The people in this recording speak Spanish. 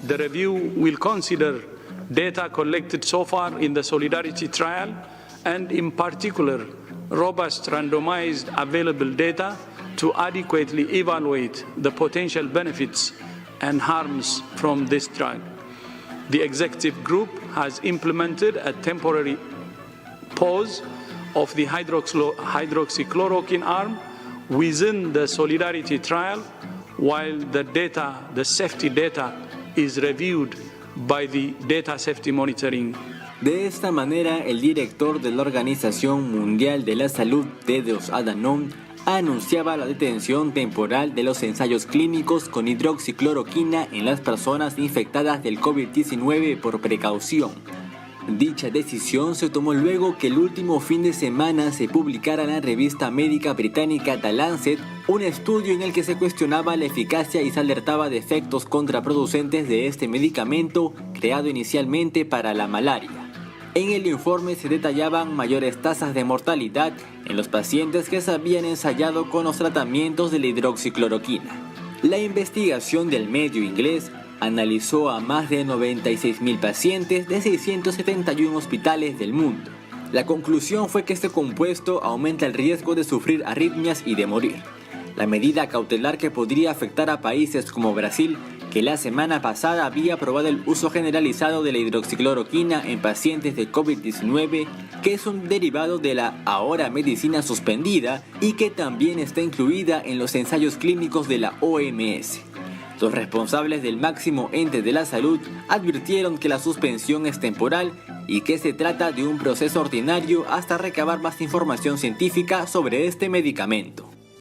The review will consider data collected so far in the Solidarity trial and in particular robust randomized available data to adequately evaluate the potential benefits and harms from this drug. The executive group has implemented a temporary pause of the hydroxychloroquine arm within the Solidarity trial while the safety data is reviewed by the Data Safety Monitoring. De esta manera, el director de la Organización Mundial de la Salud, Tedros Adhanom, anunciaba la detención temporal de los ensayos clínicos con hidroxicloroquina en las personas infectadas del COVID-19 por precaución. Dicha decisión se tomó luego que el último fin de semana se publicara en la revista médica británica The Lancet un estudio en el que se cuestionaba la eficacia y se alertaba de efectos contraproducentes de este medicamento creado inicialmente para la malaria. En el informe se detallaban mayores tasas de mortalidad en los pacientes que se habían ensayado con los tratamientos de la hidroxicloroquina. La investigación del medio inglés analizó a más de 96.000 pacientes de 671 hospitales del mundo. La conclusión fue que este compuesto aumenta el riesgo de sufrir arritmias y de morir. La medida cautelar que podría afectar a países como Brasil, que la semana pasada había aprobado el uso generalizado de la hidroxicloroquina en pacientes de COVID-19, que es un derivado de la ahora medicina suspendida y que también está incluida en los ensayos clínicos de la OMS. Los responsables del máximo ente de la salud advirtieron que la suspensión es temporal y que se trata de un proceso ordinario hasta recabar más información científica sobre este medicamento.